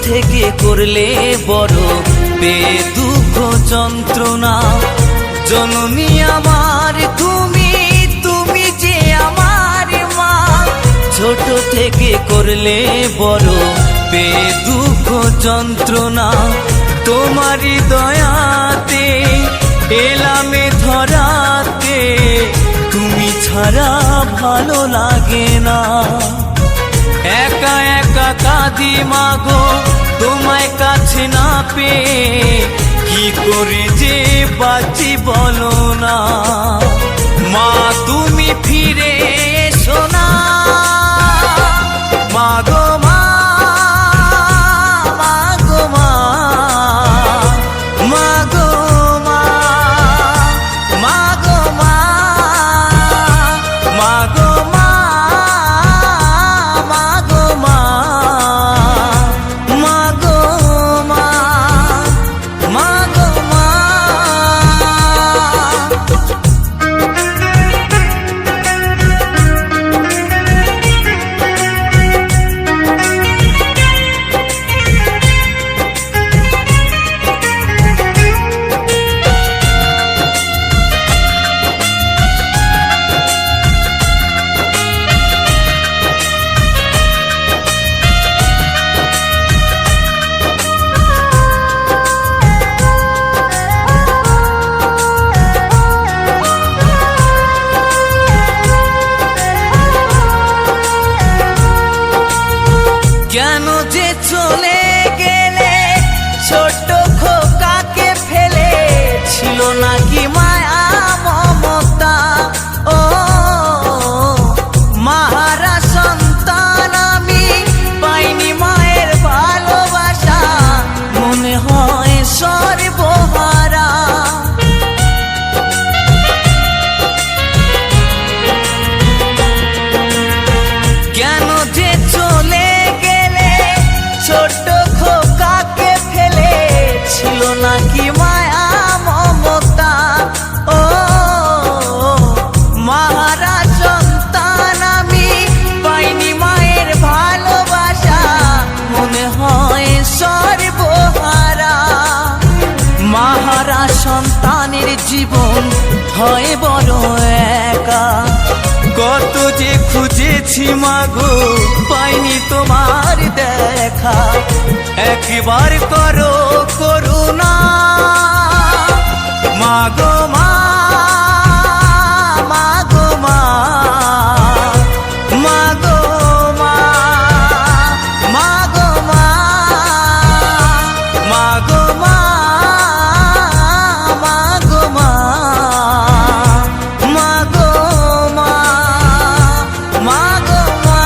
থেকে করলে বড় বেদুঃখ যন্ত্রণা। জননী আমার তুমি, তুমি যে আমার মা। ছোট থেকে করলে বড় বেদুঃখ যন্ত্রণা। তোমারই দয়াতে এলামে ধরাতে, তুমি ছাড়া ভালো লাগে না। একা একা কাঁদি মাগো তোমায় কাছে না পেয়ে, কি করে যে বাঁচি বলো না। মা তুমি ফিরে এসো না, মাগো মা, মাগো মা, মাগো মা, মাগো মা, মাগো মা, মাগো মা, মাগো মা, মাগো মা। কেন যে চলে গেলে ছোট খোকাকে ফেলে, ছিল নাকি মায়া মমতা। ও মাহারা সন্তান আমি, পাইনি মায়ের ভালোবাসা, মনে হয় সর্বহারা। কেন যে চলে ছোট খোকাকে ফেলে, ছিল নাকি মায়া মমতা। ও মাহারা সন্তান আমি, পাইনি মায়ের ভালোবাসা, মনে হয় সর্বহারা। মাহারা সন্তানের জীবন হয় বড় একা, কত যে খুঁজেছি মাগো পাইনি তোমার দেখা। একবার করো করুণা, মাগো মা, মাগো মা, মাগো মা, মাগো মা, মাগো মা, মাগো মা, মাগো মা, মাগো মা।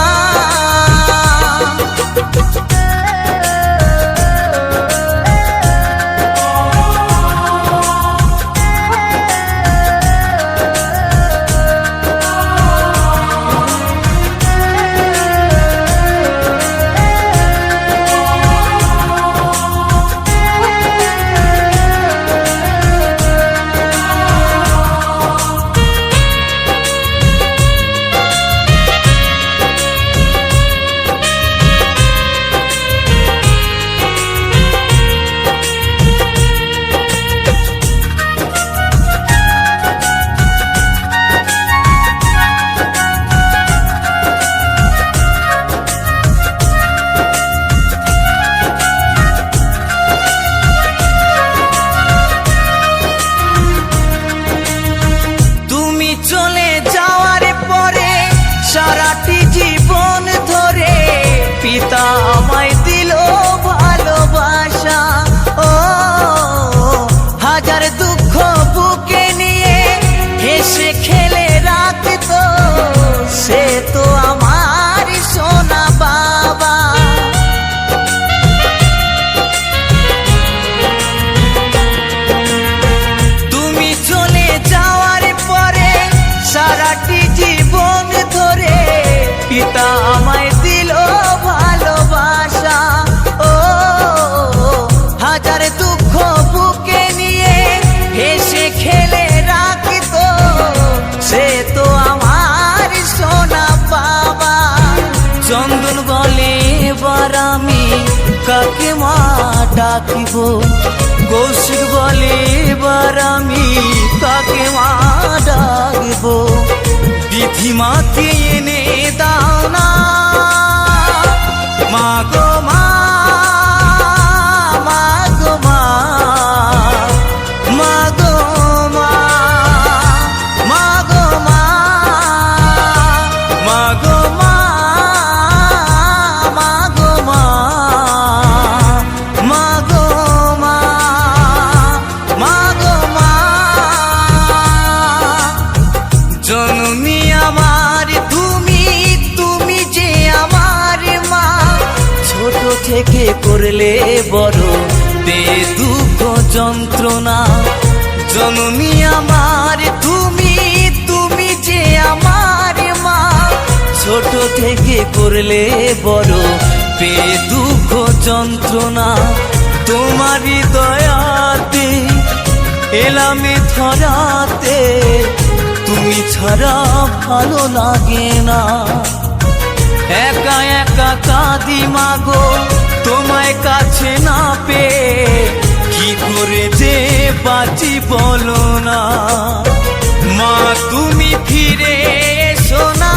ডাকিব। কৌশিক বলে এবার আমি কাকে মা ডাকব। বিধিমাকে এনে দাও না মা গো মা, মা গো মা, মা গো মা, মা গো মা, মা গো মা, মা গো মা, মা গো মা, মা গো মা। জননী আমার তুমি, তুমি যে আমার মা। ছোট থেকে করলে বড় দে দুঃখ যন্ত্রণা। জননী আমার তুমি, তুমি যে আমার মা। ছোট থেকে করলে বড় পে দুঃখ যন্ত্রণা। তোমারই দয়াতে এলামে ধরাতে, তুমি ছাড়া ভালো লাগে না। একা একা কাঁদি মাগো তোমায় কাছে না পেয়ে, কি করে যে বাঁচি বলো না। মা তুমি ফিরে এসো না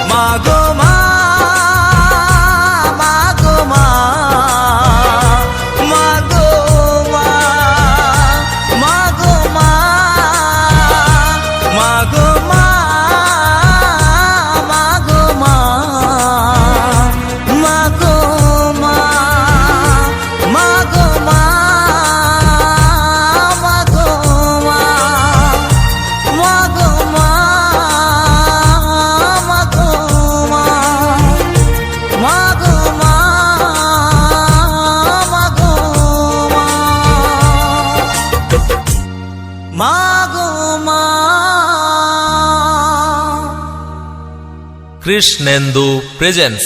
মা গো মা, মা গো মা, মা গো মা, মা গো মা, মা গো মা, মা গো মা, মা গো মা, মা গো মা, মা গো মা, মা গো মা, মা গো মা, মা গো মা, মা গো মা, মা গো মা। কৃষ্ণেন্দু প্রেজেন্স।